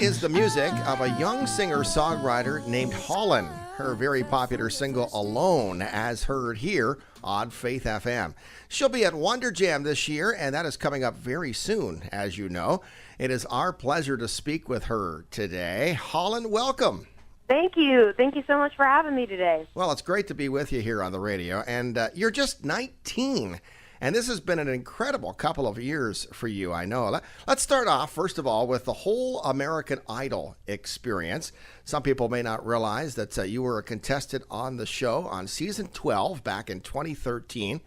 is the music of a young singer-songwriter named Hollyn. Her very popular single, Alone, as heard here on Faith FM. She'll be at Wonder Jam this year, and that is coming up very soon, as you know. It is our pleasure to speak with her today. Hollyn, welcome. Thank you. Thank you so much for having me today. Well, it's great to be with you here on the radio, and you're just 19. And this has been an incredible couple of years for you, I know. Let's start off, first of all, with the whole American Idol experience. Some people may not realize that you were a contestant on the show on season 12 back in 2013.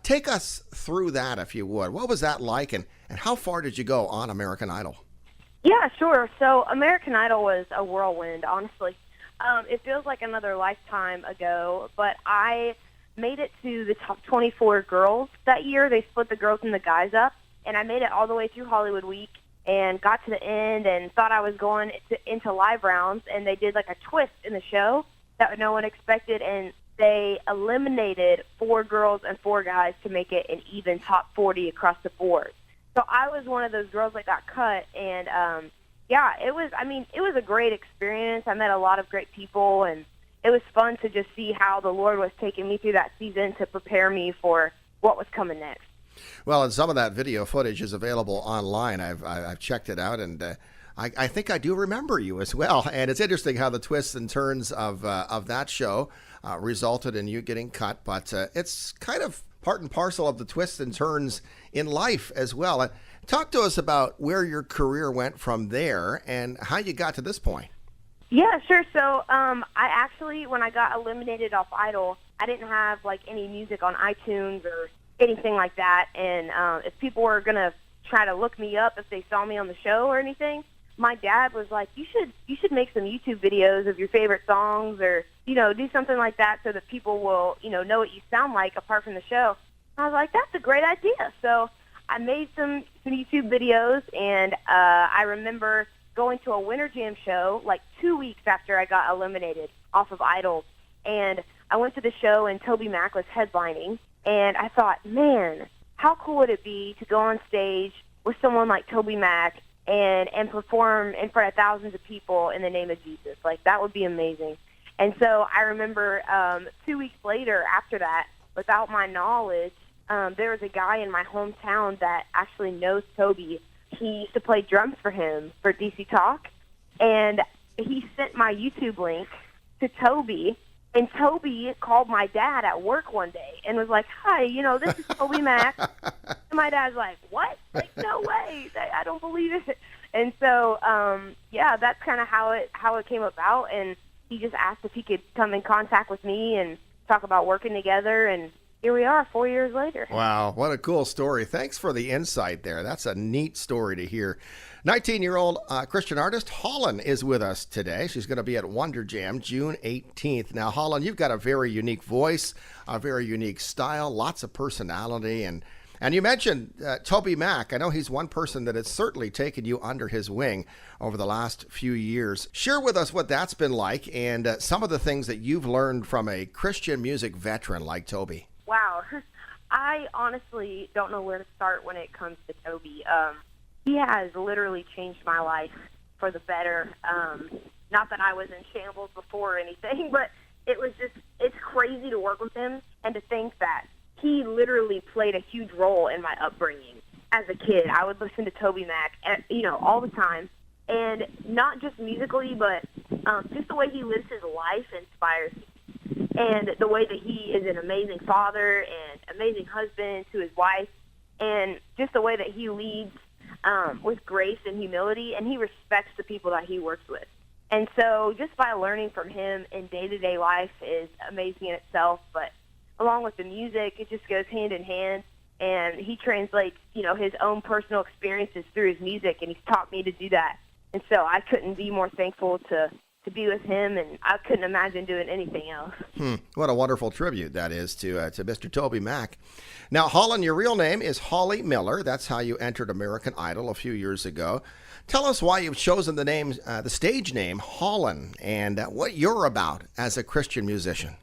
Take us through that, if you would. What was that like, and how far did you go on American Idol? Yeah, sure. So American Idol was a whirlwind, honestly. It feels like another lifetime ago, but I made it to the top 24 girls that year. They split the girls and the guys up, and I made it all the way through Hollywood Week and got to the end and thought I was going into live rounds, and they did like a twist in the show that no one expected, and they eliminated 4 girls and 4 guys to make it an even top 40 across the board. So I was one of those girls that got cut, and it was a great experience. I met a lot of great people, and it was fun to just see how the Lord was taking me through that season to prepare me for what was coming next. Well, and some of that video footage is available online. I've checked it out, and I think I do remember you as well. And it's interesting how the twists and turns of that show resulted in you getting cut, but it's kind of part and parcel of the twists and turns in life as well. Talk to us about where your career went from there and how you got to this point. Yeah, sure. So I actually, when I got eliminated off Idol, I didn't have like any music on iTunes or anything like that. And if people were going to try to look me up if they saw me on the show or anything, my dad was like, you should make some YouTube videos of your favorite songs, or, do something like that so that people will, know what you sound like apart from the show. I was like, that's a great idea. So I made some YouTube videos, and I remember going to a Winter Jam show like 2 weeks after I got eliminated off of Idol. And I went to the show, and Tobymac was headlining. And I thought, man, how cool would it be to go on stage with someone like Tobymac and perform in front of thousands of people in the name of Jesus? Like, that would be amazing. And so I remember 2 weeks later after that, without my knowledge, there was a guy in my hometown that actually knows Toby. He used to play drums for him for DC Talk, and he sent my YouTube link to Toby, and Toby called my dad at work one day and was like, hi, this is Tobymac. And my dad's like, what? Like, no way. I don't believe it. And so, that's kind of how it came about, and he just asked if he could come in contact with me and talk about working together, and here we are 4 years later. Wow, what a cool story. Thanks for the insight there. That's a neat story to hear. 19-year-old Christian artist Hollyn is with us today. She's going to be at Wonder Jam June 18th. Now, Hollyn, you've got a very unique voice, a very unique style, lots of personality. And you mentioned Tobymac. I know he's one person that has certainly taken you under his wing over the last few years. Share with us what that's been like and some of the things that you've learned from a Christian music veteran like Toby. Wow. I honestly don't know where to start when it comes to Toby. He has literally changed my life for the better. Not that I was in shambles before or anything, but it's crazy to work with him and to think that he literally played a huge role in my upbringing as a kid. I would listen to Tobymac, all the time. And not just musically, but just the way he lives his life inspires me. And the way that he is an amazing father and amazing husband to his wife, and just the way that he leads with grace and humility, and he respects the people that he works with. And so just by learning from him in day-to-day life is amazing in itself, but along with the music, it just goes hand in hand, and he translates, his own personal experiences through his music, and he's taught me to do that. And so I couldn't be more thankful to be with him, and I couldn't imagine doing anything else. What a wonderful tribute that is to Mr. Tobymac. Now, Hollyn, your real name is Holly Miller. That's how you entered American Idol a few years ago. Tell us why you've chosen the stage name Hollyn, and what you're about as a Christian musician.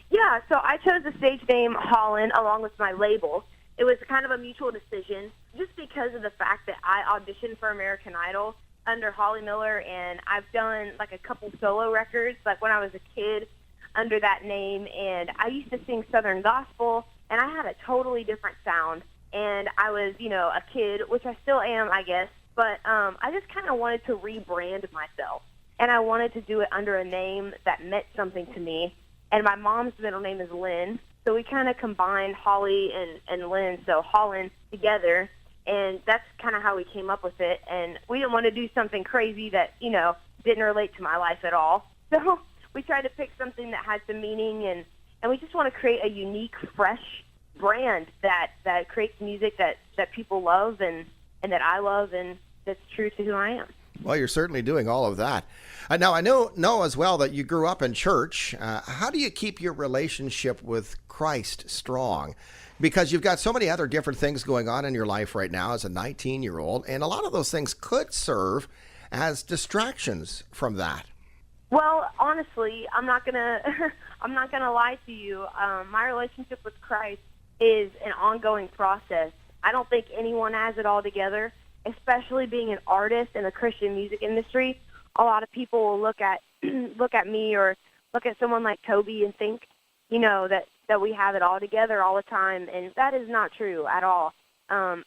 Yeah, so I chose the stage name Hollyn along with my label. It was kind of a mutual decision just because of the fact that I auditioned for American Idol under Holly Miller, and I've done like a couple solo records, like when I was a kid under that name. And I used to sing Southern gospel, and I had a totally different sound. And I was, a kid, which I still am, I guess. But I just kind of wanted to rebrand myself. And I wanted to do it under a name that meant something to me. And my mom's middle name is Lynn. So we kind of combined Holly and Lynn, so Hollyn, together. And that's kind of how we came up with it. And we didn't want to do something crazy that, didn't relate to my life at all. So we tried to pick something that had some meaning. And we just want to create a unique, fresh brand that creates music that people love and that I love and that's true to who I am. Well, you're certainly doing all of that. Now, I know as well that you grew up in church. How do you keep your relationship with Christ strong? Because you've got so many other different things going on in your life right now as a 19-year-old, and a lot of those things could serve as distractions from that. Well, honestly, I'm not gonna lie to you. My relationship with Christ is an ongoing process. I don't think anyone has it all together, especially being an artist in the Christian music industry. A lot of people will look at me or look at someone like Toby and think, that we have it all together all the time, and that is not true at all. I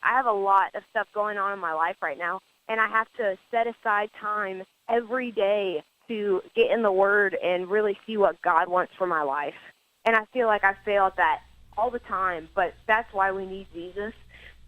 have a lot of stuff going on in my life right now, and I have to set aside time every day to get in the Word and really see what God wants for my life. And I feel like I fail at that all the time, but that's why we need Jesus.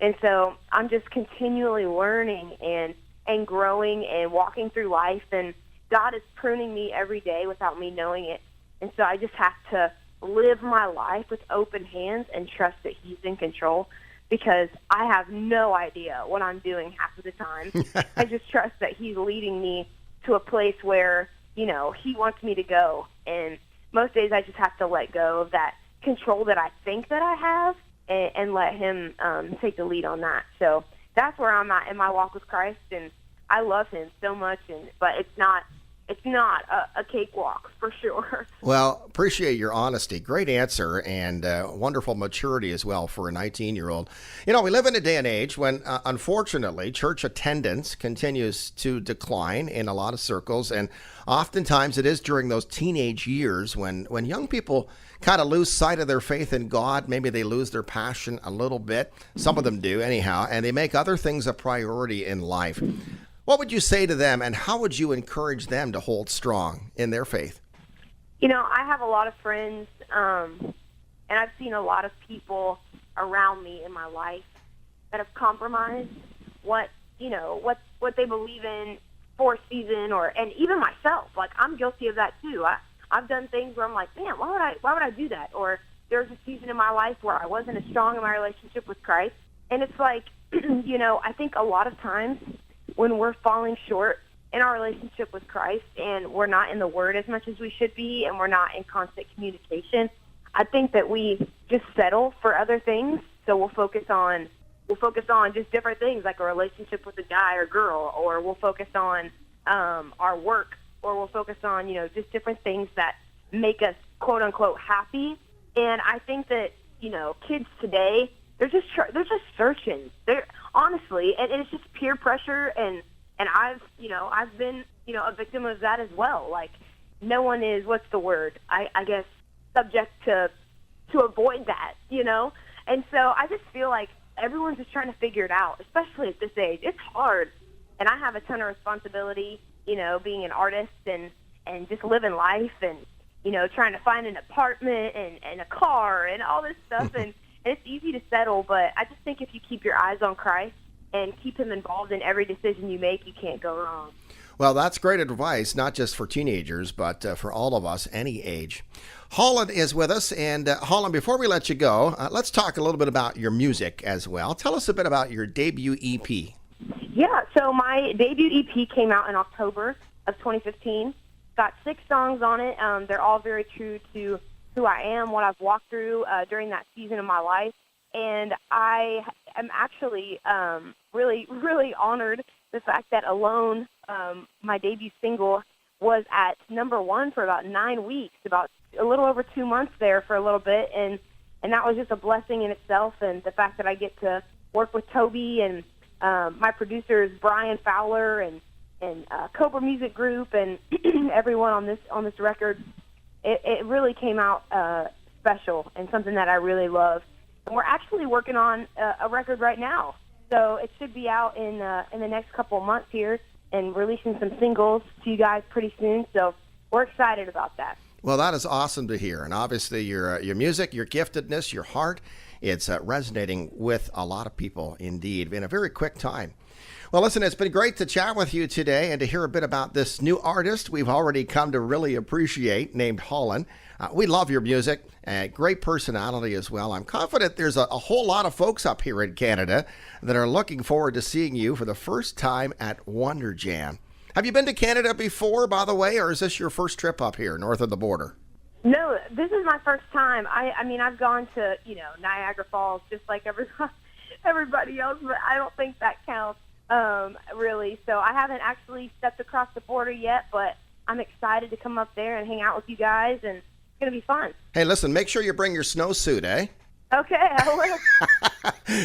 And so I'm just continually learning and growing and walking through life, and God is pruning me every day without me knowing it. And so I just have to live my life with open hands and trust that He's in control, because I have no idea what I'm doing half of the time. I just trust that He's leading me to a place where, He wants me to go. And most days I just have to let go of that control that I think that I have and let Him take the lead on that. So that's where I'm at in my walk with Christ, and I love Him so much. But it's not a cakewalk for sure. Well, appreciate your honesty. Great answer, and wonderful maturity as well for a 19-year-old. We live in a day and age when, unfortunately, church attendance continues to decline in a lot of circles, and oftentimes it is during those teenage years when young people kind of lose sight of their faith in God. Maybe they lose their passion a little bit. Some of them do anyhow, and they make other things a priority in life. What would you say to them, and how would you encourage them to hold strong in their faith? I have a lot of friends, and I've seen a lot of people around me in my life that have compromised what they believe in for a season, and even myself. Like, I'm guilty of that too. I've done things where I'm like, man, why would I do that? Or there's a season in my life where I wasn't as strong in my relationship with Christ, and it's like, I think a lot of times when we're falling short in our relationship with Christ and we're not in the Word as much as we should be and we're not in constant communication, I think that we just settle for other things. So we'll focus on just different things, like a relationship with a guy or girl, or we'll focus on our work, or we'll focus on, just different things that make us quote unquote happy. And I think that, kids today, they're just searching. They're honestly, and it's just peer pressure, and I've been, a victim of that as well. Like, no one is, what's the word? I guess subject to avoid that, And so I just feel like everyone's just trying to figure it out, especially at this age. It's hard, and I have a ton of responsibility, being an artist and just living life and, trying to find an apartment and a car and all this stuff, and it's easy to settle, but I just think if you keep your eyes on Christ and keep Him involved in every decision you make, you can't go wrong. Well, that's great advice, not just for teenagers, but for all of us, any age. Hollyn is with us, and Hollyn, before we let you go, let's talk a little bit about your music as well. Tell us a bit about your debut EP. Yeah, so my debut EP came out in October of 2015. Got 6 songs on it. They're all very true to who I am, what I've walked through during that season of my life. And I am actually really, really honored the fact that Alone, my debut single, was at #1 for about 9 weeks, about a little over 2 months there for a little bit. And that was just a blessing in itself. And the fact that I get to work with Toby and my producers Brian Fowler and Cobra Music Group and everyone on this record. It really came out special and something that I really love. And we're actually working on a record right now, so it should be out in the next couple of months here, and releasing some singles to you guys pretty soon. So we're excited about that. Well, that is awesome to hear. And obviously your music, your giftedness, your heart, it's resonating with a lot of people indeed in a very quick time. Well, listen, it's been great to chat with you today and to hear a bit about this new artist we've already come to really appreciate named Hollyn. We love your music, great personality as well. I'm confident there's a whole lot of folks up here in Canada that are looking forward to seeing you for the first time at Wonder Jam. Have you been to Canada before, by the way, or is this your first trip up here north of the border? No, this is my first time. I mean, I've gone to, Niagara Falls just like everybody else, but I don't think that counts, really. So I haven't actually stepped across the border yet, but I'm excited to come up there and hang out with you guys, and it's going to be fun. Hey, listen, make sure you bring your snowsuit, eh? Okay, I will.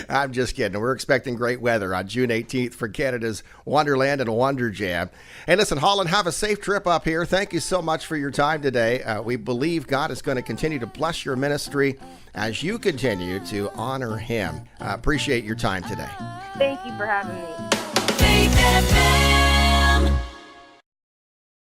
I'm just kidding. We're expecting great weather on June 18th for Canada's Wonderland and Wonder Jam. Hey, listen, Hollyn, have a safe trip up here. Thank you so much for your time today. We believe God is going to continue to bless your ministry as you continue to honor Him. Appreciate your time today. Thank you for having me.